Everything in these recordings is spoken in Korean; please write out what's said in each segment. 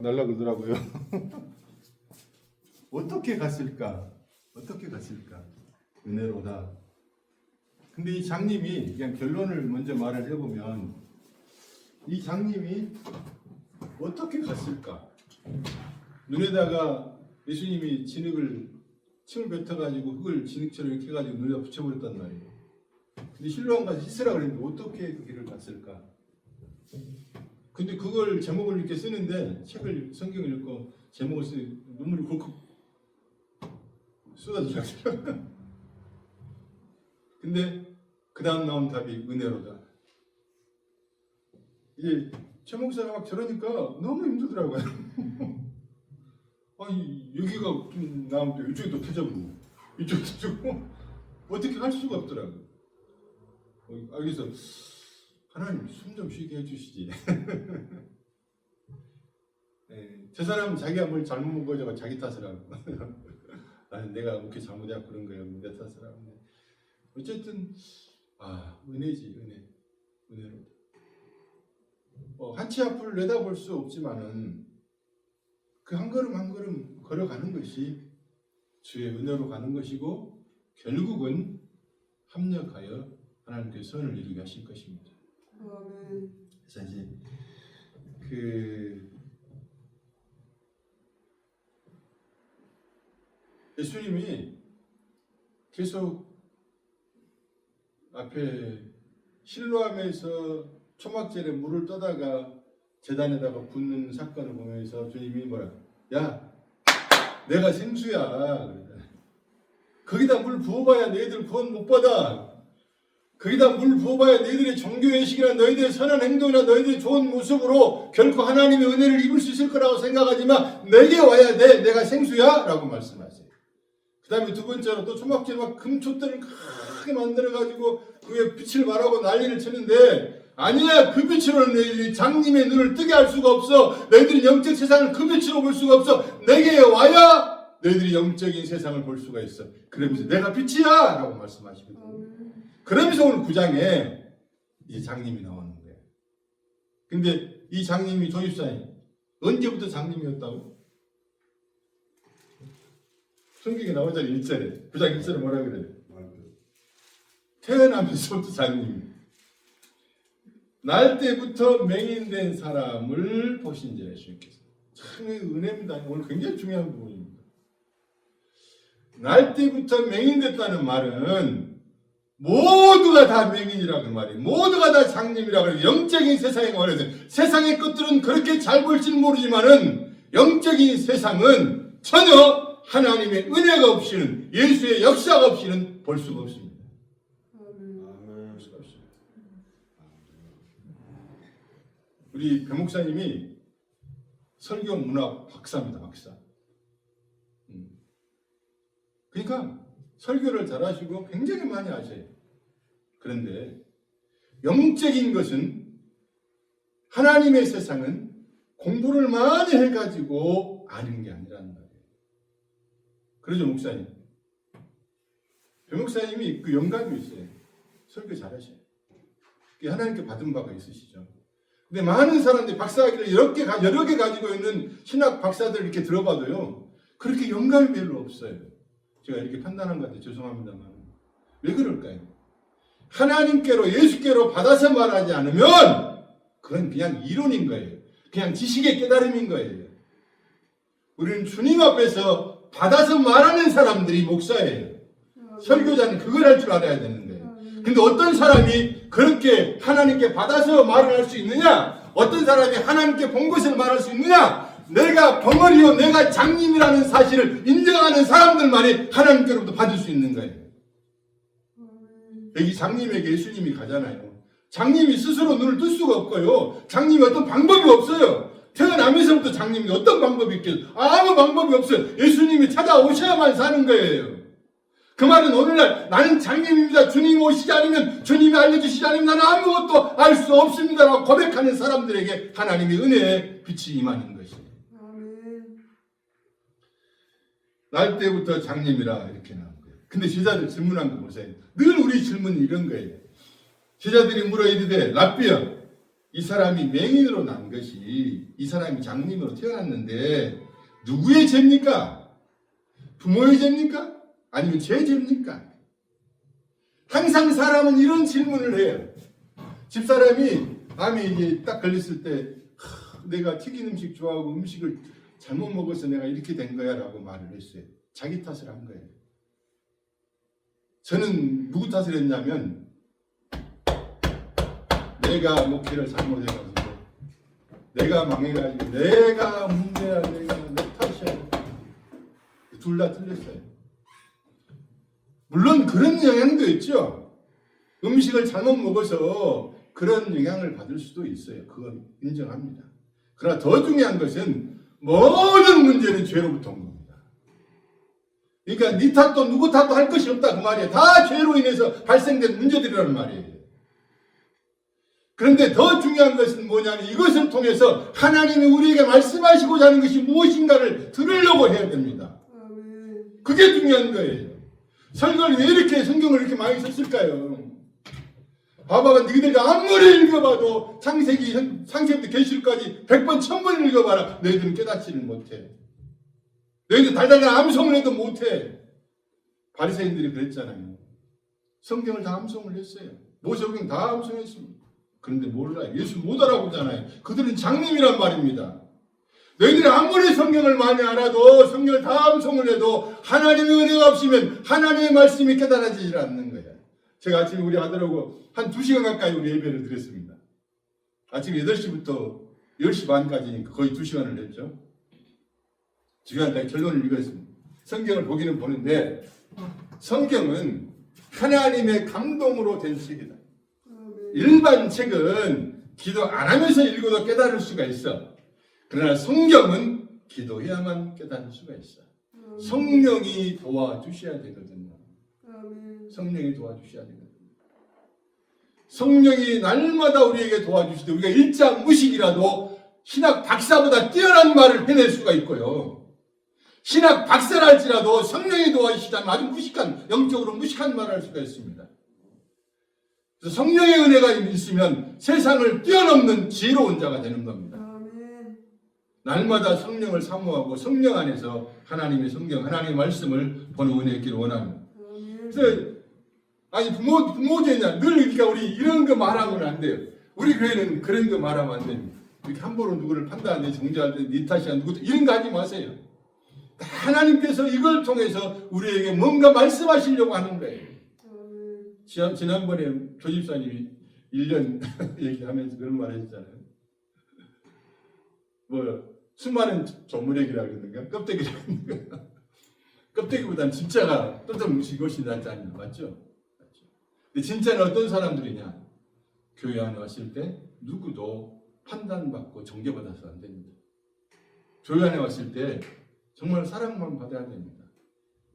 날라 그러더라고요. 어떻게 갔을까? 어떻게 갔을까? 은혜로다. 근데 이 장님이 그냥 결론을 먼저 말을 해보면 이 장님이 어떻게 갔을까? 눈에다가 예수님이 침을 뱉어가지고 흙을 진흙처럼 이렇게 해가지고 눈에다 붙여버렸단 말이에요. 근데 실로암 가서 씻으라 그랬는데 어떻게 그 길을 갔을까? 근데 그걸 제목을 이렇게 쓰는데 성경을 읽고 제목을 쓰니 눈물이 굴컥 쏟아지더라고요. 근데 그 다음 나온 답이 은혜로다. 이게 최 목사가 막 저러니까 너무 힘들더라고요. 아니 여기가 좀 나오면 이쪽이 또 터져버리고 이쪽이 터지고 어떻게 할 수가 없더라고요. 그래서 하나님 숨 좀 쉬게 해주시지. 네, 저 사람은 자기가 뭘 잘못 먹어가지고 자기 탓을 하고 나는 내가 이렇게 잘못해서 그런 거예요. 내 탓을 하고. 어쨌든 은혜지 은혜로. 한치 앞을 내다볼 수 없지만은 그 한 걸음 한 걸음 걸어가는 것이 주의 은혜로 가는 것이고 결국은 합력하여 하나님께서 선을 이루게 하실 것입니다. 그래서 이제 예수님이 계속 앞에 실로암에서 초막절에 물을 떠다가 제단에다가 붓는 사건을 보면서 주님이 뭐라? 야, 내가 생수야. 거기다 물 부어봐야 너희들 구원 못 받아. 거기다 물 부어봐야 너희들의 종교의식이나 너희들의 선한 행동이나 너희들의 좋은 모습으로 결코 하나님의 은혜를 입을 수 있을 거라고 생각하지만 내게 와야 돼. 내가 생수야. 라고 말씀하세요. 그 다음에 두 번째로 또 초막절에 막 금촛대를 크게 만들어가지고 그 위에 빛을 발하고 난리를 치는데 아니야, 그 빛으로는 너희들이 장님의 눈을 뜨게 할 수가 없어. 너희들이 영적 세상을 그 빛으로 볼 수가 없어. 내게 와야 너희들이 영적인 세상을 볼 수가 있어. 그러면서 내가 빛이야 라고 말씀하시거든요. 그러면서 오늘 9장에 이제 장님이 나오는 거예요. 근데 이 장님이 조집사님 언제부터 장님이었다고? 성경에 나오잖아요. 1절에 9장 1절에 뭐라 그래요? 태어나면서부터 장님. 날 때부터 맹인된 사람을 보신 자 예수님께서. 참 은혜입니다. 오늘 굉장히 중요한 부분입니다. 날 때부터 맹인됐다는 말은 모두가 다 맹인이라고 말이에요. 모두가 다 장님이라고 해요. 영적인 세상에 말해서 세상의 것들은 그렇게 잘 볼지는 모르지만은 영적인 세상은 전혀 하나님의 은혜가 없이는 예수의 역사가 없이는 볼 수가 없습니다. 볼 수가 없습니다. 우리 배 목사님이 설교 문학 박사입니다. 박사. 그러니까 설교를 잘하시고 굉장히 많이 아셔요. 그런데 영적인 것은 하나님의 세상은 공부를 많이 해가지고 아는 게 아니라는 말이에요. 그러죠 목사님? 배 목사님이 그 영감이 있어요. 설교 잘하셔요. 하나님께 받은 바가 있으시죠. 근데 많은 사람들이 박사학위를 여러 개 가지고 있는 신학 박사들 이렇게 들어봐도요. 그렇게 영감이 별로 없어요. 제가 이렇게 판단한 것 같아요. 죄송합니다만. 왜 그럴까요? 하나님께로 예수께로 받아서 말하지 않으면 그건 그냥 이론인 거예요. 그냥 지식의 깨달음인 거예요. 우리는 주님 앞에서 받아서 말하는 사람들이 목사예요. 설교자는 그걸 할 줄 알아야 되는 거예요. 근데 어떤 사람이 그렇게 하나님께 받아서 말을 할 수 있느냐? 어떤 사람이 하나님께 본 것을 말할 수 있느냐? 내가 벙어리요, 내가 장님이라는 사실을 인정하는 사람들만이 하나님께로부터 받을 수 있는 거예요. 여기 장님에게 예수님이 가잖아요. 장님이 스스로 눈을 뜰 수가 없고요. 장님이 어떤 방법이 없어요. 태어나면서부터 장님이 어떤 방법이 있겠어요? 아무 방법이 없어요. 예수님이 찾아오셔야만 사는 거예요. 그 말은 오늘날 나는 장님입니다. 주님이 오시지 않으면, 주님이 알려주시지 않으면 나는 아무것도 알 수 없습니다라고 고백하는 사람들에게 하나님의 은혜의 빛이 임하는 것이에요. 날 때부터 장님이라 이렇게 나온 거예요. 근데 제자들 질문한 거 보세요. 늘 우리 질문은 이런 거예요. 제자들이 물어 이르되 랍비여 이 사람이 맹인으로 난 것이 이 사람이 장님으로 태어났는데 누구의 죄입니까? 부모의 죄입니까? 아니면 제 죄입니까? 항상 사람은 이런 질문을 해요. 집사람이 암에 이제 딱 걸렸을 때 내가 튀긴 음식 좋아하고 음식을 잘못 먹어서 내가 이렇게 된 거야 라고 말을 했어요. 자기 탓을 한 거예요. 저는 누구 탓을 했냐면 내가 목회를 잘못해가지고 내가 망해가지고 내가 문제야 내가 내 탓이야. 둘 다 틀렸어요. 물론 그런 영향도 있죠. 음식을 잘못 먹어서 그런 영향을 받을 수도 있어요. 그건 인정합니다. 그러나 더 중요한 것은 모든 문제는 죄로부터 온 겁니다. 그러니까 네 탓도 누구 탓도 할 것이 없다 그 말이에요. 다 죄로 인해서 발생된 문제들이라는 말이에요. 그런데 더 중요한 것은 뭐냐면 이것을 통해서 하나님이 우리에게 말씀하시고자 하는 것이 무엇인가를 들으려고 해야 됩니다. 그게 중요한 거예요. 설교를 왜 이렇게 성경을 이렇게 많이 썼을까요? 봐봐, 너희들이 아무리 읽어봐도 창세기부터 계시록까지 100번, 1000번 읽어봐라. 너희들은 깨닫지를 못해. 너희들 달달달 암송을 해도 못해. 바리새인들이 그랬잖아요. 성경을 다 암송을 했어요. 모세오경 다 암송했습니다. 그런데 몰라요. 예수 못 알아보잖아요. 그들은 장님이란 말입니다. 너희들이 아무리 성경을 많이 알아도 성경을 다 암송을 해도 하나님의 은혜가 없으면 하나님의 말씀이 깨달아지지 않는 거예요. 제가 아침에 우리 아들하고 한 2시간 가까이 우리 예배를 드렸습니다. 아침 8시부터 10시 반까지니까 거의 2시간을 했죠. 주간까지 결론을 읽었습니다. 성경을 보기는 보는데 성경은 하나님의 감동으로 된 책이다. 일반 책은 기도 안 하면서 읽어도 깨달을 수가 있어. 그러나 성경은 기도해야만 깨달을 수가 있어. 성령이 도와주셔야 되거든요. 성령이 도와주셔야 되거든요. 성령이 날마다 우리에게 도와주시되 우리가 일장 무식이라도 신학 박사보다 뛰어난 말을 해낼 수가 있고요. 신학 박사랄지라도 성령이 도와주시다면 아주 무식한, 영적으로 무식한 말을 할 수가 있습니다. 그래서 성령의 은혜가 있으면 세상을 뛰어넘는 지혜로운 자가 되는 겁니다. 날마다 성령을 사모하고 성령 안에서 하나님의 성경, 하나님의 말씀을 보는 은혜 있기를 원합니다. 그래서 아니 부모제냐 늘 그러니까 우리 이런 거 말하면 안 돼요. 우리 교회는 그런 거 말하면 안 됩니다. 이렇게 함부로 누구를 판단하는데 정죄할 때 네 탓이야 누구 이런 거 하지 마세요. 하나님께서 이걸 통해서 우리에게 뭔가 말씀하시려고 하는 거예요. 지난번에 조집사님이 1년 얘기하면서 그런 말 하셨잖아요. 수많은 조문액이라 그러는가? 껍데기라 그러는가? 껍데기보다는 진짜가 똘똘 뭉친 것이 낫지 않나? 맞죠? 근데 진짜는 어떤 사람들이냐? 교회 안에 왔을 때 누구도 판단받고 정죄받아서 안 됩니다. 교회 안에 왔을 때 정말 사랑만 받아야 됩니다.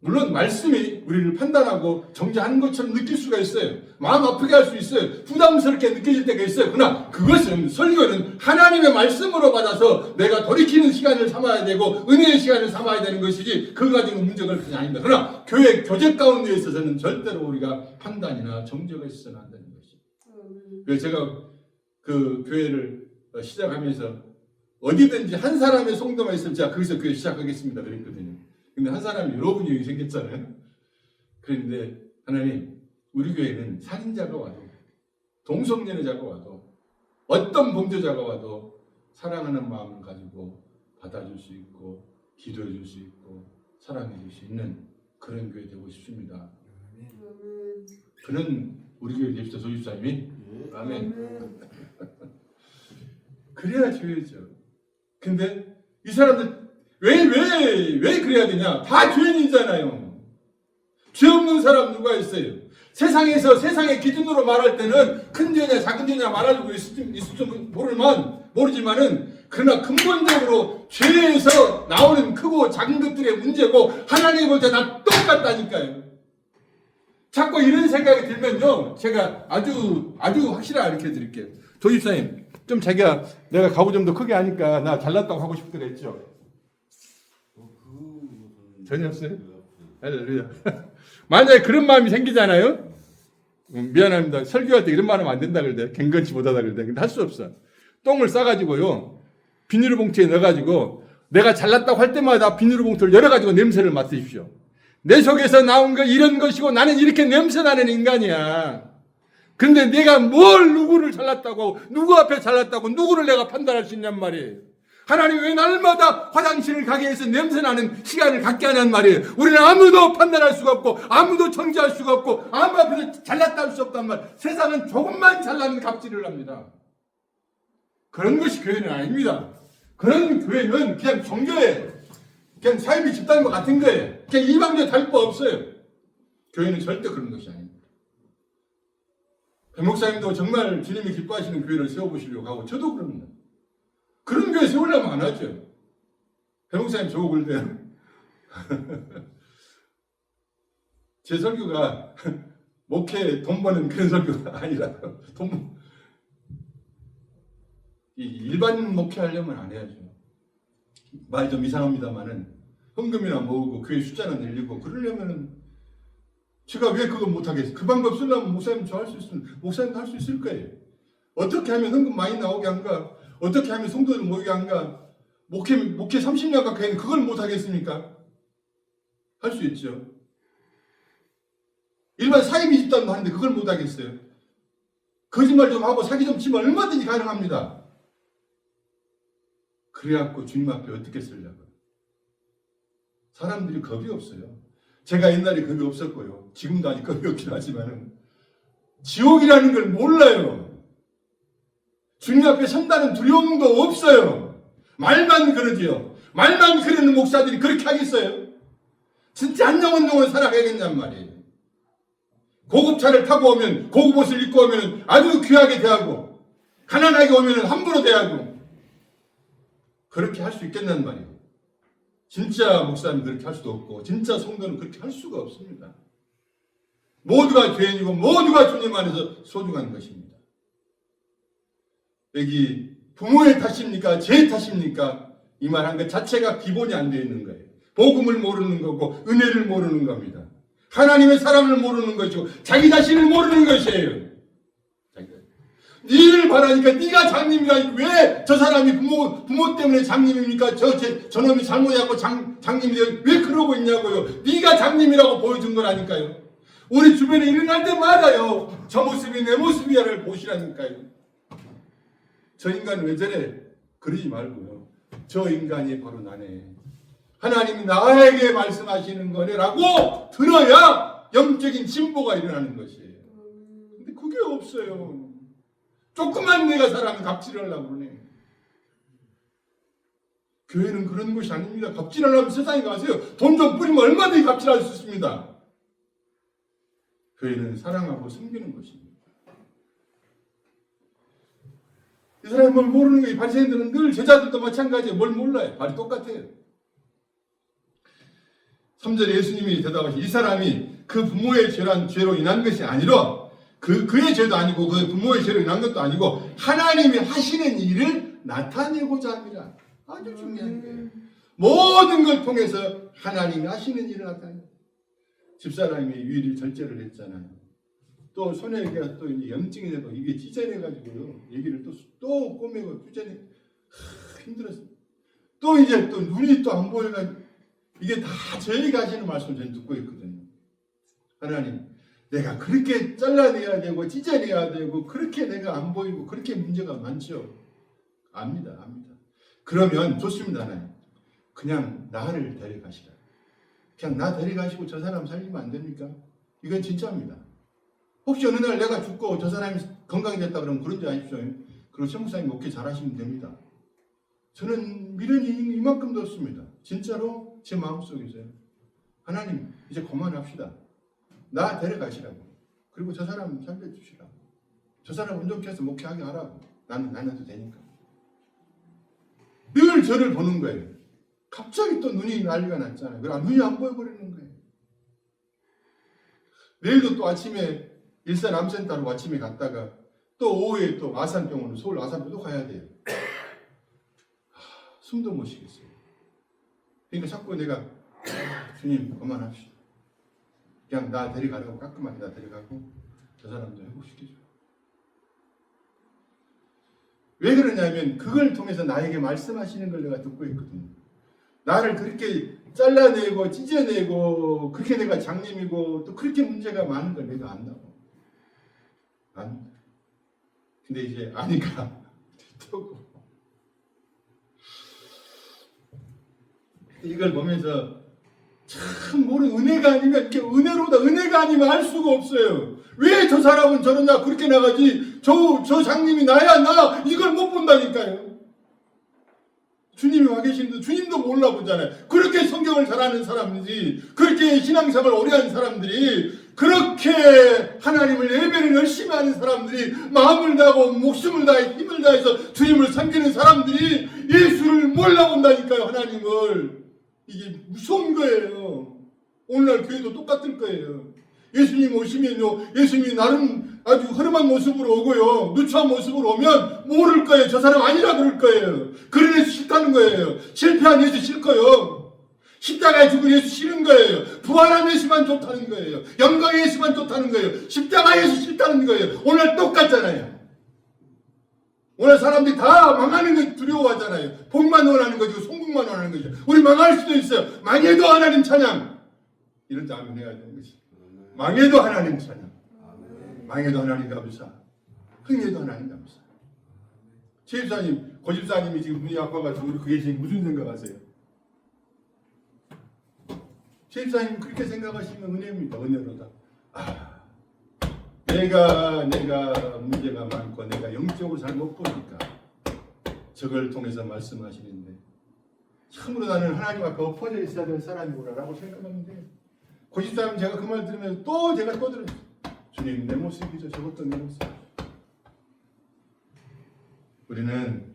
물론 말씀이 우리를 판단하고 정죄하는 것처럼 느낄 수가 있어요. 마음 아프게 할 수 있어요. 부담스럽게 느껴질 때가 있어요. 그러나 그것은 설교는 하나님의 말씀으로 받아서 내가 돌이키는 시간을 삼아야 되고 은혜의 시간을 삼아야 되는 것이지 그거 가지고 문제가 그게 아닙니다. 그러나 교회 교제 가운데 있어서는 절대로 우리가 판단이나 정죄가 있어서는 안 되는 것이죠. 그래서 제가 그 교회를 시작하면서 어디든지 한 사람의 성도가 있으면 제가 거기서 교회 시작하겠습니다 그랬거든요. 근데 한 사람이 여러 분이 생겼잖아요. 그런데 하나님 우리 교회는 살인자가 와도 동성연애자가 와도 어떤 범죄자가 와도 사랑하는 마음을 가지고 받아줄 수 있고 기도해 줄 수 있고 사랑해 줄 수 있는 그런 교회 되고 싶습니다. 그런 우리 교회 됩시다. 조집사님이 아멘. 그래야 교회죠. 근데 이 사람들 왜 그래야 되냐? 다 죄인이잖아요. 죄 없는 사람 누가 있어요? 세상에서 세상의 기준으로 말할 때는 큰 죄냐 작은 죄냐 말하고 있을지 모르지만은 그러나 근본적으로 죄에서 나오는 크고 작은 것들의 문제고 하나님 볼 때 다 똑같다니까요. 자꾸 이런 생각이 들면요, 제가 아주 확실하게 이렇게 드릴게요. 조집사님, 좀 내가 가구 좀 더 크게 하니까 나 잘났다고 하고 싶더라 했죠. 전혀 없어요? 할렐루야. 만약에 그런 마음이 생기잖아요? 미안합니다. 설교할 때 이런 말 하면 안 된다 그러대. 갱건치 못하다 그러대. 근데 할 수 없어. 똥을 싸가지고요 비닐봉투에 넣어가지고 내가 잘났다고 할 때마다 비닐봉투를 열어가지고 냄새를 맡으십시오. 내 속에서 나온 거 이런 것이고 나는 이렇게 냄새나는 인간이야. 근데 내가 뭘 누구를 잘났다고 누구 앞에 잘났다고 누구를 내가 판단할 수 있냔 말이에요. 하나님 왜 날마다 화장실을 가게 해서 냄새나는 시간을 갖게 하냔 말이에요. 우리는 아무도 판단할 수가 없고 아무도 정지할 수가 없고 아무 앞에서 잘났다 할 수 없단 말이에요. 세상은 조금만 잘나면 갑질을 합니다. 그런 것이 교회는 아닙니다. 그런 교회는 그냥 종교예요. 그냥 삶이 집단과 같은 거예요. 그냥 이방교 다를 바 없어요. 교회는 절대 그런 것이 아닙니다. 배 목사님도 정말 주님이 기뻐하시는 교회를 세워보시려고 하고 저도 그럽니다. 그런 교회 세우려면 안 하죠. 배 목사님 저거 볼 때는 제 설교가 목회 돈 버는 그런 설교가 아니라 일반 목회하려면 안 해야죠. 말 좀 이상합니다만은 헌금이나 모으고 교회 숫자나 늘리고 그러려면은 제가 왜 그거 못하겠어요? 그 방법 쓰려면 목사님 저 할 수 있으면 목사님도 할 수 있을 거예요. 어떻게 하면 헌금 많이 나오게 한가? 어떻게 하면 성도들 모이게 한가? 목회 30년 가까이 했는데 그걸 못하겠습니까? 할 수 있죠. 일반 사이비 집단도 하는데 그걸 못하겠어요. 거짓말 좀 하고 사기 좀 치면 얼마든지 가능합니다. 그래갖고 주님 앞에 어떻게 쓰려고요? 사람들이 겁이 없어요. 제가 옛날에 겁이 없었고요. 지금도 아직 겁이 없긴 하지만은 지옥이라는 걸 몰라요. 주님 앞에 선다는 두려움도 없어요. 말만 그러지요. 말만 그러는 목사들이 그렇게 하겠어요? 진짜 한 영혼 영혼 살아가겠냔 말이에요. 고급차를 타고 오면 고급 옷을 입고 오면 아주 귀하게 대하고 가난하게 오면 함부로 대하고 그렇게 할 수 있겠냔 말이에요. 진짜 목사님 그렇게 할 수도 없고 진짜 성도는 그렇게 할 수가 없습니다. 모두가 죄인이고 모두가 주님 안에서 소중한 것입니다. 여기 부모의 탓입니까? 제 탓입니까? 이 말 한 것 자체가 기본이 안 되어 있는 거예요. 복음을 모르는 거고 은혜를 모르는 겁니다. 하나님의 사랑을 모르는 것이고 자기 자신을 모르는 것이에요. 니를 바라니까 네가 장님이라니까 왜 저 사람이 부모 때문에 장님입니까? 저놈이 잘못해갖고 장님이 왜 그러고 있냐고요. 네가 장님이라고 보여준 거라니까요. 우리 주변에 일어날 때마다요. 저 모습이 내 모습이야를 보시라니까요. 저 인간은 왜 저래? 그러지 말고요. 저 인간이 바로 나네. 하나님이 나에게 말씀하시는 거네라고 들어야 영적인 진보가 일어나는 것이에요. 근데 그게 없어요. 조금만 내가 사람이 갑질을 하려고 그러네. 교회는 그런 것이 아닙니다. 갑질하려면 세상에 가세요. 돈 좀 뿌리면 얼마든지 갑질할 수 있습니다. 교회는 사랑하고 섬기는 것입니다. 이 사람이 뭘 모르는 거예요. 바리새인들은 늘 제자들도 마찬가지예요. 뭘 몰라요. 발이 똑같아요. 3절에 예수님이 대답하신 이 사람이 그 부모의 죄로 인한 것이 아니라 그의 죄도 아니고 그 부모의 죄로 인한 것도 아니고 하나님이 하시는 일을 나타내고자 합니다. 아주 중요한 거예요. 모든 걸 통해서 하나님이 하시는 일을 나타내요. 집사람이 유일이 절제를 했잖아요. 또 손에가 또 염증이 되고 이게 찢어내가지고요. 얘기를 또 꼬매고 찢어내 힘들었어요. 또 이제 또 눈이 또 안 보여가지고 이게 다 저희가 하시는 말씀을 저는 듣고 있거든요. 하나님, 내가 그렇게 잘라내야 되고 찢어내야 되고 그렇게 내가 안 보이고 그렇게 문제가 많죠. 압니다. 그러면 좋습니다. 하나님. 그냥 나를 데려가시라. 그냥 나 데려가시고 저 사람 살리면 안 됩니까? 이건 진짜입니다. 혹시 어느 날 내가 죽고 저 사람이 건강해졌다 그러면 그런 줄 아십시오. 그리고 최 목사님 목회 잘하시면 됩니다. 저는 미련이 이만큼도 없습니다. 진짜로 제 마음속에서요. 하나님 이제 그만합시다. 나 데려가시라고. 그리고 저 사람 살려주시라고. 저 사람 온전케 해서 목회하게 하라고. 나는 해도 되니까. 늘 저를 보는 거예요. 갑자기 또 눈이 난리가 났잖아요. 그럼 눈이 안 보여버리는 거예요. 내일도 또 아침에 일산 암센터로 아침에 갔다가 또 오후에 또 아산병원으로 서울 아산병원도 가야 돼요. 숨도 못 쉬겠어요. 그러니까 자꾸 내가 주님 그만합시다. 그냥 나 데려가라고 깔끔하게 나 데려가고 저 사람도 회복시켜줘요. 왜 그러냐면 그걸 통해서 나에게 말씀하시는 걸 내가 듣고 있거든요. 나를 그렇게 잘라내고 찢어내고 그렇게 내가 장님이고 또 그렇게 문제가 많은 걸 내가 안다고. 근데 이제 아니까 이걸 보면서 참 모르는 은혜가 아니면 이렇게 은혜로다. 은혜가 아니면 알 수가 없어요. 왜 저 사람은 저러냐 그렇게 나가지 저 장님이 나야 나 이걸 못 본다니까요. 주님이 와 계신데 주님도 몰라보잖아요. 그렇게 성경을 잘하는 사람이지 그렇게 신앙생활을 오래 하는 사람들이 그렇게 하나님을 예배를 열심히 하는 사람들이 마음을 다하고 목숨을 다해 힘을 다해서 주님을 섬기는 사람들이 예수를 몰라본다니까요. 하나님을. 이게 무서운 거예요. 오늘날 교회도 똑같을 거예요. 예수님 오시면요 예수님이 나름 아주 허름한 모습으로 오고요 누추한 모습으로 오면 모를 거예요. 저 사람 아니라 그럴 거예요. 그런 예수 싫다는 거예요. 실패한 예수 싫고요. 십자가에 죽은 예수 싫은 거예요. 부활한 예수만 좋다는 거예요. 영광의 예수만 좋다는 거예요. 십자가 예수 싫다는 거예요. 오늘 똑같잖아요. 오늘 사람들이 다 망하는 거 두려워하잖아요. 복만 원하는 거지 성공만 원하는 거죠. 우리 망할 수도 있어요. 망해도 하나님 찬양. 이럴 때 아멘 해야 되는 거지. 망해도 하나님 찬양. 망해도 하나님 감사. 흥해도 하나님 감사. 최 집사님, 고 집사님이 지금 눈이 아파가지고 우리 그게 지금 무슨 생각하세요? 최 집사님 그렇게 생각하시면 은혜입니다. 은혜로다. 내가 문제가 많고 내가 영적으로 잘 못 보니까 저걸 통해서 말씀하시는데 참으로 나는 하나님 앞에 엎어져 있어야 될 사람이구나라고 생각하는데 고 집사님 제가 그 말 들으면서 또 들었어요. 주님 내 모습이죠. 저것도 내 모습. 우리는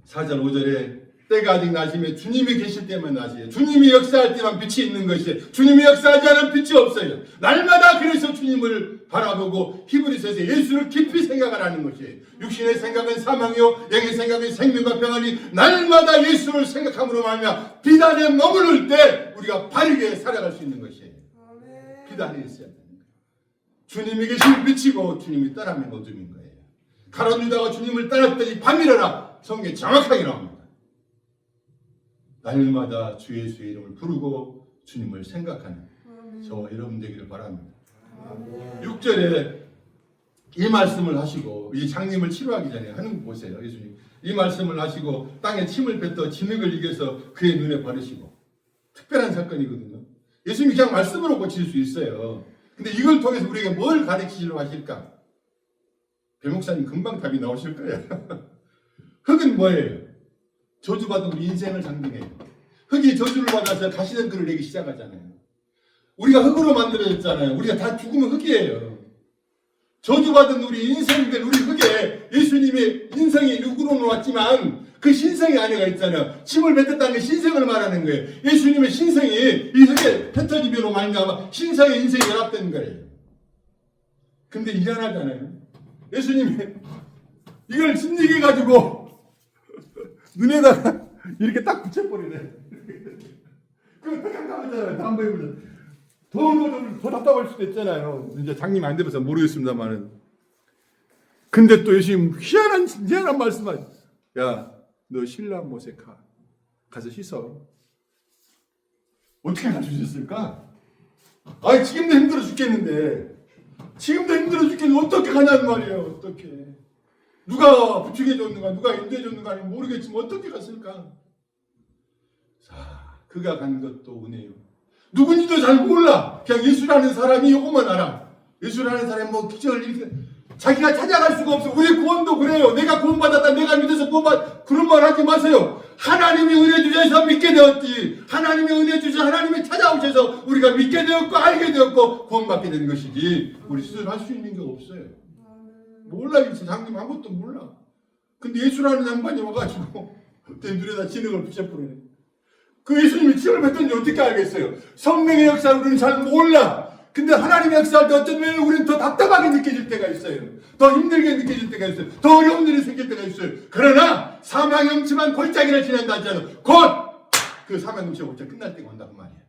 4절 5절에 때가 아직 나시면 주님이 계실 때만 나시요. 주님이 역사할 때만 빛이 있는 것이에요. 주님이 역사하지 않은 빛이 없어요. 날마다 그래서 주님을 바라보고 히브리서에서 예수를 깊이 생각하라는 것이에요. 육신의 생각은 사망이요 영의 생각은 생명과 평안이 날마다 예수를 생각함으로 말미암아 비단에 머무를 때 우리가 바르게 살아갈 수 있는 것이에요. 비단에 있어야 되는 거예요. 주님이 계신 빛이고 주님이 떠나면 어둠인 거예요. 가룟 유다가 주님을 따랐더니 밤이라라 성경에 정확하게 나옵니다. 날마다 주 예수의 이름을 부르고 주님을 생각하는 저와 여러분 되기를 바랍니다. 6절에 이 말씀을 하시고 이 장님을 치료하기 전에 하는 거 보세요. 예수님 이 말씀을 하시고 땅에 침을 뱉어 진흙을 이겨서 그의 눈에 바르시고 특별한 사건이거든요. 예수님이 그냥 말씀으로 고칠 수 있어요. 근데 이걸 통해서 우리에게 뭘 가르치시려고 하실까? 배 목사님 금방 답이 나오실 거예요. 흙은 뭐예요? 저주받은 우리 인생을 상징해요. 흙이 저주를 받아서 가시던 끈을 내기 시작하잖아요. 우리가 흙으로 만들어졌잖아요. 우리가 다 죽으면 흙이에요. 저주받은 우리 인생들, 우리 흙에 예수님의 인성이 흙으로 왔지만 그 신성이 안에가 있잖아요. 침을 뱉었다는 게 신성을 말하는 거예요. 예수님의 신성이 이 흙에 뱉어지므로 말미암아 신성의 인생이 연합된 거예요. 근데 일어나잖아요. 예수님이 이걸 진지해가지고 눈에다가 이렇게 딱 붙여버리네. 그거 깜깜하잖아요. 안 보이면 더 답답할 수도 있잖아요. 이제 장님 안 돼서 모르겠습니다만은. 근데 또 예수님 희한한 말씀을 야, 너 신랑 모세카 가서 씻어. 어떻게 가르쳐주셨을까? 아니 지금도 힘들어 죽겠는데 어떻게 가냐는 말이에요. 어떻게 누가 부축해 줬는가 누가 인도해 줬는가 모르겠지만 어떻게 갔을까? 자, 그가 간 것도 은혜요. 누군지도 잘 몰라. 그냥 예수라는 사람이 요것만 알아. 예수라는 사람이 뭐 기적을 이렇게 자기가 찾아갈 수가 없어. 우리 구원도 그래요. 내가 구원받았다. 내가 믿어서 그런 말 하지 마세요. 하나님이 은혜 주셔서 믿게 되었지. 하나님이 은혜 주셔서 하나님이 찾아오셔서 우리가 믿게 되었고 알게 되었고 구원받게 된 것이지. 우리 스스로 할 수 있는 게 없어요. 몰라. 장님 아무것도 몰라. 근데 예수라는 양반이 와가지고 내 눈에다 진흙을 붙여버리네. 그 예수님이 침을 뱉던지 어떻게 알겠어요? 성령의 역사를 우리는 잘 몰라. 근데 하나님의 역사할 때 어떤 면에 우리는 더 답답하게 느껴질 때가 있어요. 더 힘들게 느껴질 때가 있어요. 더 어려운 일이 생길 때가 있어요. 그러나 사망염치만 골짜기를 지난다 하잖아요. 곧 그 사망염치가 골짜기 끝날 때가 온다고 말이야.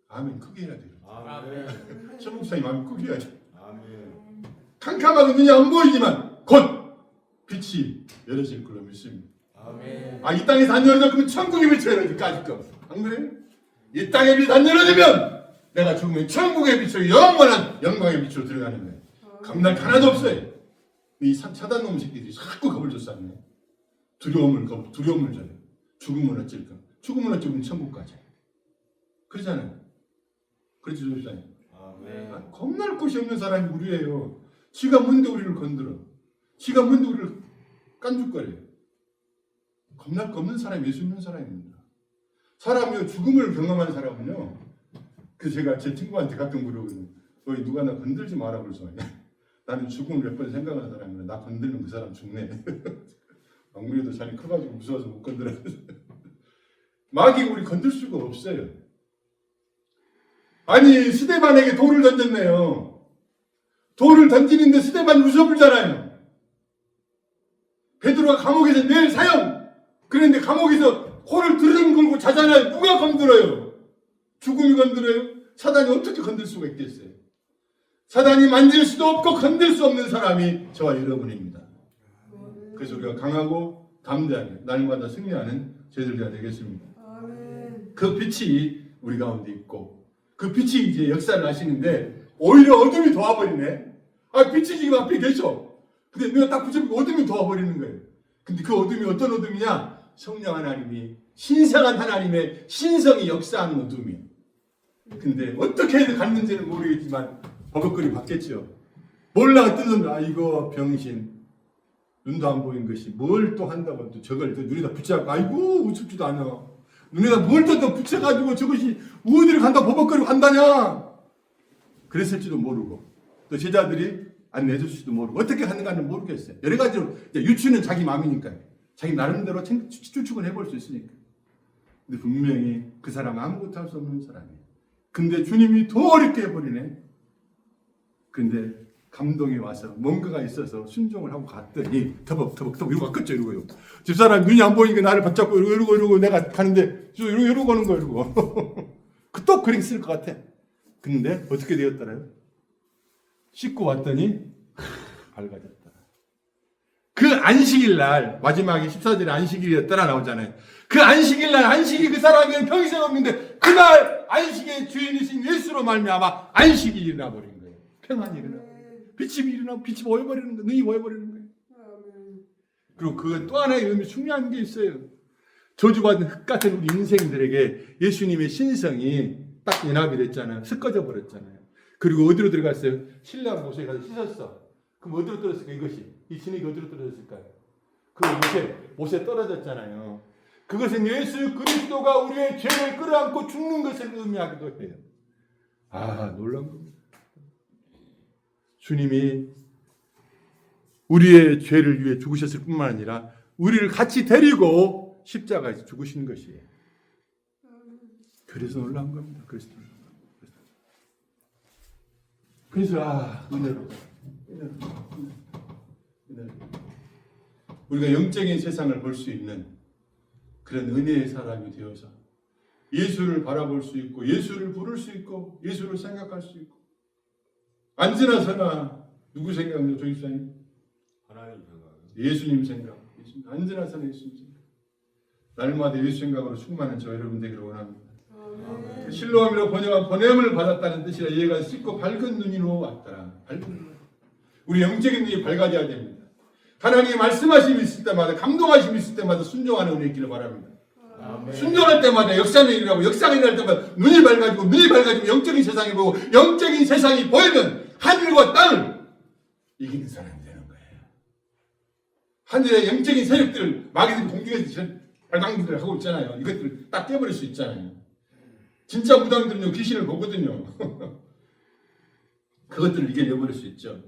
아멘. 크게 해야 돼요. 아멘. 최 목사님 아멘 크게 해야 돼. 아멘. 캄캄하게 눈이 안 보이지만 곧 빛이 열어질 걸로 믿습니다. 아멘. 아, 이 땅에서 안 열어져 그러면 천국의 빛이 열어질까지 거. 안 그래요? 이 땅의 빛 안 열어지면 내가 죽으면 천국의 빛으로 영원한 영광의 빛으로 들어가는 거예요. 겁날 게 하나도 없어요. 이 사단 놈 새끼들이 자꾸 겁을 줬었네. 두려움을 줘요. 죽으면 어쩔까? 죽으면 어쩌면 천국 가자. 그러잖아요. 그렇지 좋잖아요. 아멘. 겁날 곳이 없는 사람이 우리예요. 지가 뭔데 우리를 건드려. 지가 뭔데 우리를 깐죽거려요. 겁날 거 없는 사람이 예수 믿는 사람입니다. 사람이요, 죽음을 경험한 사람은요, 제가 제 친구한테 가끔 그러거든요. 너희 누가 나 건들지 마라 그래서 나는 죽음을 몇 번 생각하는 사람이라 나 건들면 그 사람 죽네. 막무리도 자리 커가지고 무서워서 못 건드려. 마귀 우리 건들 수가 없어요. 아니 스데반에게 돌을 던졌네요. 돌을 던지는데 스데반 웃어불잖아요. 베드로가 감옥에서 매일 사형. 그런데 감옥에서 코를 드르릉 걸고 자잖아요. 누가 건드려요? 죽음이 건드려요? 사단이 어떻게 건들 수가 있겠어요? 사단이 만질 수도 없고 건들 수 없는 사람이 저와 여러분입니다. 그래서 우리가 강하고 담대하게 날마다 승리하는 저희들이 되겠습니다. 그 빛이 우리 가운데 있고 그 빛이 이제 역사를 하시는데 오히려 어둠이 도와버리네. 아, 빛이 지금 앞에 계셔. 근데 내가 딱 붙여보고 어둠이 도와버리는 거예요. 근데 그 어둠이 어떤 어둠이냐? 성령 하나님이 신성한 하나님의 신성이 역사하는 어둠이에요. 근데 어떻게 갔는지는 모르겠지만 버벅거리 받겠죠. 몰라 뜨던 아이고 병신 눈도 안 보인 것이 뭘 또 한다고 또 저걸 또 눈에다 붙여갖고 아이고 우습지도 않아. 눈에다 뭘 또 붙여가지고 저것이 어디를 간다 버벅거리고 간다냐. 그랬을지도 모르고 또 제자들이 안 내줬을지도 모르고 어떻게 하는가는 모르겠어요. 여러 가지로 유추는 자기 마음이니까요. 자기 나름대로 추측은 해볼 수 있으니까. 근데 분명히 그 사람은 아무것도 할 수 없는 사람이에요. 근데 주님이 더 어렵게 해버리네. 근데 감동이 와서 뭔가가 있어서 순종을 하고 갔더니 터벅터벅 이러고 갔겠죠. 이러고요. 집사람 눈이 안 보이니까 나를 붙잡고 이러고 내가 가는데 이러고 오는 거 이러고. 또 그랬을 것 같아. 근데 어떻게 되었더라요? 씻고 왔더니 밝아졌다. 그 안식일 날 마지막에 14절에 안식일이었더라 나오잖아요. 그 안식일 날 안식이 그 사람에게는 평생 없는데 그날 안식의 주인이신 예수로 말미암아 안식이 일어나 버린 거예요. 평안이 일어나. 빛이 일어나고 빛이 모여버리는 거예요. 눈이 모여버리는 거예요. 그리고 그 또 하나의 의미 중요한 게 있어요. 저주받은 흙 같은 우리 인생들에게 예수님의 신성이 딱 연합이 됐잖아요. 섞어져 버렸잖아요. 그리고 어디로 들어갔어요? 신랑 못에 가서 씻었어. 그럼 어디로 떨어졌을까? 이것이 이 진액이 어디로 떨어졌을까요? 그 못에 떨어졌잖아요. 그것은 예수 그리스도가 우리의 죄를 끌어안고 죽는 것을 의미하기도 해요. 아, 놀라운 겁니다. 주님이 우리의 죄를 위해 죽으셨을 뿐만 아니라 우리를 같이 데리고 십자가에서 죽으신 것이에요. 그래서 놀라운 겁니다. 그래서 은혜로. 우리가 영적인 세상을 볼 수 있는 그런 은혜의 사람이 되어서 예수를 바라볼 수 있고 예수를 부를 수 있고 예수를 생각할 수 있고 언제나 서나 누구 생각이요? 조집사님? 하나님 생각. 예수님 생각. 언제나 서나 예수님 생각. 날마다 예수 생각으로 충만한 저 여러분 되기를 원합니다. 실로암이로 번역한 보냄을 받았다는 뜻이라 얘가 씻고 밝은 눈으로 왔더라. 밝은 눈. 우리 영적인 눈이 밝아져야 됩니다. 하나님의 말씀하심이 있을 때마다 감동하심이 있을 때마다 순종하는 은혜 있기를 바랍니다. 아멘. 순종할 때마다 역사는 일어나고 역사가 일어날 때마다 눈이 밝아지고 영적인 세상이 보고 영적인 세상이 보이면 하늘과 땅을 이기는 사람이 되는 거예요. 하늘의 영적인 세력들을 마귀들이 공중에서 발광들을 하고 있잖아요. 이것들을 딱 깨버릴 수 있잖아요. 진짜 무당들은요 귀신을 보거든요. 그것들을 이겨내버릴 수 있죠.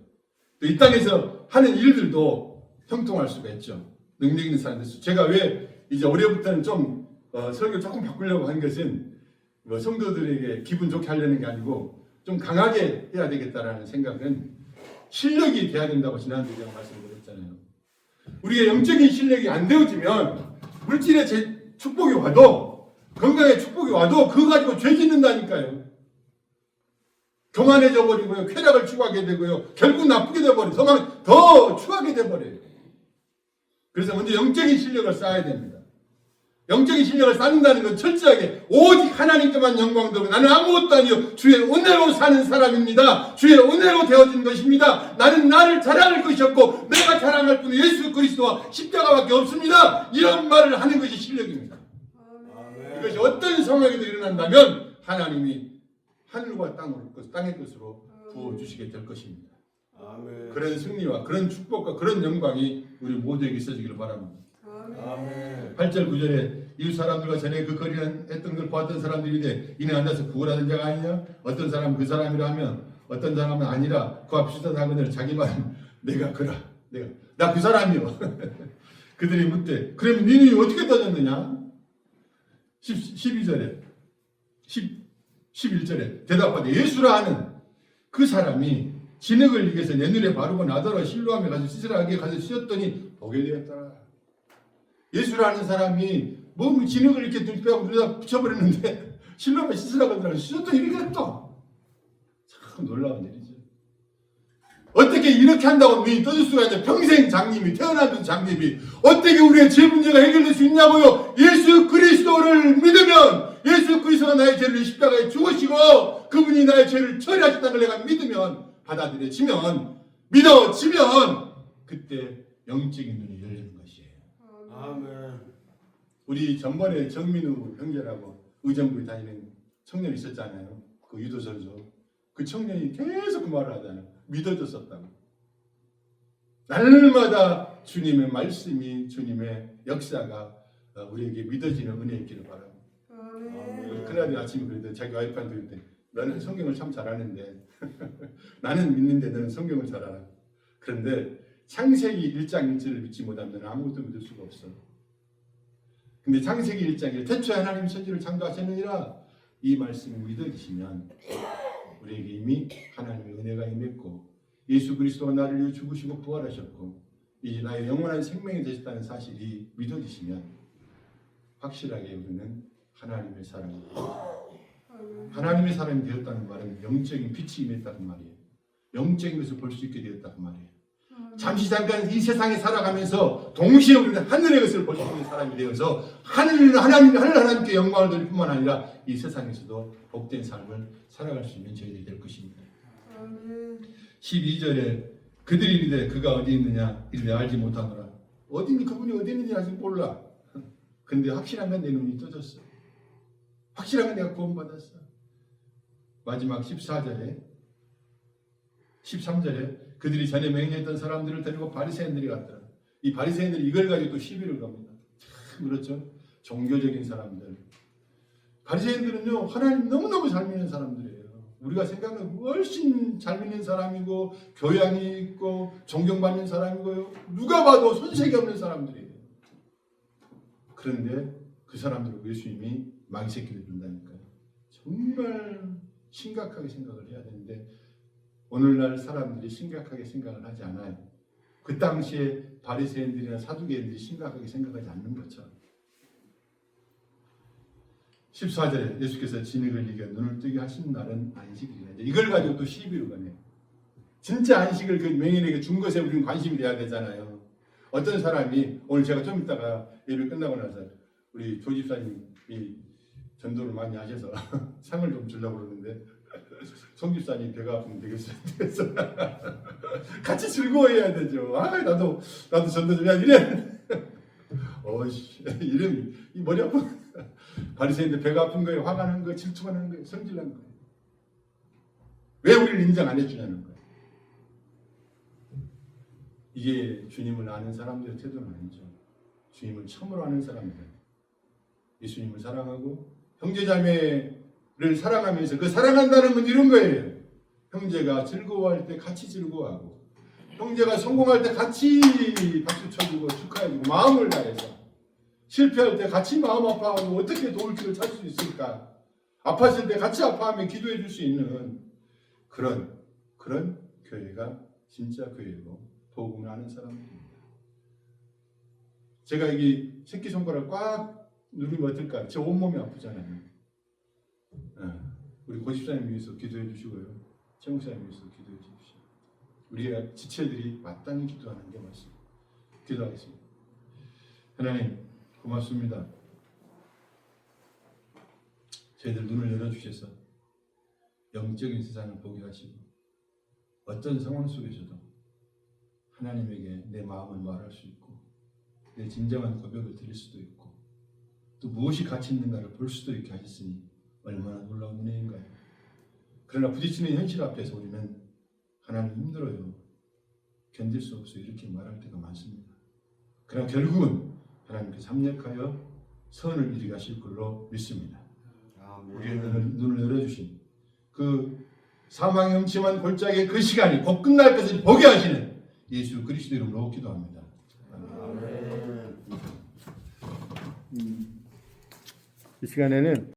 또 이 땅에서 하는 일들도 형통할 수가 있죠. 능력 있는 사람들. 제가 왜 이제 올해부터는 좀 설교 조금 바꾸려고 한 것은 뭐 성도들에게 기분 좋게 하려는 게 아니고 좀 강하게 해야 되겠다라는 생각은 실력이 돼야 된다고 지난주에 제가 말씀드렸잖아요. 우리의 영적인 실력이 안 되어지면 물질의 축복이 와도 건강의 축복이 와도 그거 가지고 죄 짓는다니까요. 교만해져 버리고요. 쾌락을 추구하게 되고요. 결국 나쁘게 돼버려요. 더 추하게 돼버려요. 그래서 먼저 영적인 실력을 쌓아야 됩니다. 영적인 실력을 쌓는다는 건 철저하게 오직 하나님께만 영광 돌리고 나는 아무것도 아니요 주의 은혜로 사는 사람입니다. 주의 은혜로 되어진 것입니다. 나는 나를 자랑할 것이 없고 내가 자랑할 분은 예수 그리스도와 십자가밖에 없습니다. 이런 말을 하는 것이 실력입니다. 아멘. 이것이 어떤 상황에도 일어난다면 하나님이 하늘과 땅의 것으로 부어주시게 될 것입니다. 아멘. 그런 승리와 그런 축복과 그런 영광이 우리 모두에게 있어지기를 바랍니다. 아멘. 8절 9절에 이웃 사람들과 전에 그 거리는 했던 걸 보았던 사람들인데 이는 앉아서 구걸하던 자가 아니냐? 어떤 사람은 그 사람이라 하면 어떤 사람은 아니라 그와 비슷하다거늘 자기 말은 내가 그라 나 그 사람이요. 그들이 묻되 그러면 니는 어떻게 따졌느냐? 12절에 11절에 대답하되 예수라 하는 그 사람이 진흙을 이겨서 내 눈에 바르고 나더러 실로함에 가서 씻으라 하기에 가서 씻었더니 보게 되었더라. 예수라는 사람이 뭐 진흙을 이렇게 눈뼈하고 눈에다 붙여버렸는데 실로함에 씻으라고 하더라고. 씻었더니 이렇게 됐다. 참 놀라운 일이죠. 어떻게 이렇게 한다고 눈이 떠질 수가 있냐. 평생 장님이 태어나던 장님이 어떻게 우리의 죄 문제가 해결될 수 있냐고요. 예수 그리스도를 믿으면 예수 그리스도가 나의 죄를 십자가에 죽으시고 그분이 나의 죄를 처리하셨다는 걸 내가 믿으면 받아들여지면 믿어지면 그때 영적인 눈이 열리는 것이에요. 아멘. 우리 전번에 정민우 형제라고 의정부에 다니는 청년이 있었잖아요. 그 유도선수. 그 청년이 계속 그 말을 하잖아요. 믿어졌었다고. 날마다 주님의 말씀이 주님의 역사가 우리에게 믿어지는 은혜 있기를 바랍니다. 아멘. 그날이 아침에 그랬더니 자기 와이프한테 그랬더니 너는 성경을 참 잘하는데 나는 믿는데 너는 성경을 잘 알아. 그런데 창세기 1장 1절을 믿지 못하면 너는 아무것도 믿을 수가 없어. 근데 창세기 1장 1 태초에 하나님이 천지를 창조하셨느니라 이 말씀이 믿어지시면 우리에게 이미 하나님의 은혜가 임했고 예수 그리스도가 나를 위해 죽으시고 부활하셨고 이제 나의 영원한 생명이 되셨다는 사실이 믿어지시면 확실하게 우리는 하나님의 사람입니다. 하나님의 사람이 되었다는 말은 영적인 빛이 임했다는 말이에요. 영적인 것을 볼 수 있게 되었다는 말이에요. 잠시 잠깐 이 세상에 살아가면서 동시에 우리는 하늘의 것을 볼 수 있는 사람이 되어서 하늘 하나님께 영광을 돌릴 뿐만 아니라 이 세상에서도 복된 삶을 살아갈 수 있는 저희들이 될 것입니다. 12절에 그들이 이르되 그가 어디 있느냐 이르되 알지 못하노라. 그분이 어디 있는지 아직 몰라. 근데 확실한 건 내 눈이 떠졌어. 확실한 건 내가 구원받았어. 마지막 14절에 13절에 그들이 전에 맹세했던 사람들을 데리고 바리새인들이 갔더라. 이 바리새인들이 이걸 가지고 또 시비를 겁니다. 참 그렇죠. 종교적인 사람들. 바리새인들은요 하나님 너무너무 잘 믿는 사람들이에요. 우리가 생각하는 훨씬 잘 믿는 사람이고 교양이 있고 존경받는 사람이고요. 누가 봐도 손색이 없는 사람들이에요. 그런데 그 사람들을 예수님이 마귀새끼를 부른다니까요. 정말 심각하게 생각을 해야 되는데 오늘날 사람들이 심각하게 생각을 하지 않아요. 그 당시에 바리새인들이나 사두개인들이 심각하게 생각하지 않는 것처럼. 14절에 예수께서 진흙을 이겨 눈을 뜨게 하신 날은 안식일이라. 이걸 가지고 또 시비를 거네요. 진짜 안식을 그 맹인에게 준 것에 우리는 관심이 돼야 되잖아요. 어떤 사람이 오늘 제가 좀 이따가 예배 끝나고 나서 우리 조 집사님이 전도를 많이 하셔서 상을 좀 주려고 그러는데 송 집사님 배가 아프면 되겠어요. 같이 즐거워해야 되죠. 나도 전도 좀 해야 이래. 이름이 이 머리 아픈 바리새인들 배가 아픈 거예요. 화가 나는 거예요. 질투가 나는 거예요. 성질나는 거예요. 왜 우리를 인정 안 해주냐는 거예요. 이게 주님을 아는 사람들의 태도는 아니죠. 주님을 처음으로 아는 사람들. 예수님을 사랑하고 형제자매를 사랑하면서 그 사랑한다는 건 이런 거예요. 형제가 즐거워할 때 같이 즐거워하고 형제가 성공할 때 같이 박수 쳐주고 축하해주고 마음을 다해서 실패할 때 같이 마음 아파하고 어떻게 도울 길을 찾을 수 있을까? 아팠을 때 같이 아파하며 기도해 줄 수 있는 그런 교회가 진짜 교회고 복음을 아는 사람들입니다. 제가 여기 새끼손가락 꽉 누르면 어떨까요? 제 온몸이 아프잖아요. 우리 고집사님 위해서 기도해 주시고요. 최목사님 위해서 기도해 주십시오. 우리가 지체들이 마땅히 기도하는 게 맞습니다. 기도하겠습니다. 하나님 고맙습니다. 저희들 눈을 열어주셔서 영적인 세상을 보게 하시고 어떤 상황 속에서도 하나님에게 내 마음을 말할 수 있고 내 진정한 고백을 드릴 수도 있고 또 무엇이 가치 있는가를 볼 수도 있게 하셨으니 얼마나 놀라운 은혜인가요. 그러나 부딪히는 현실 앞에서 우리는 하나님 힘들어요. 견딜 수 없어요. 이렇게 말할 때가 많습니다. 그러나 결국은 하나님께서 합력하여 선을 이루게 하실 걸로 믿습니다. 우리의 눈을 열어주신 그 사망의 음침한 골짜기의 그 시간이 곧 끝날 것을 보게 하시는 예수 그리스도 이름으로 기도합니다. 아멘. 이 시간에는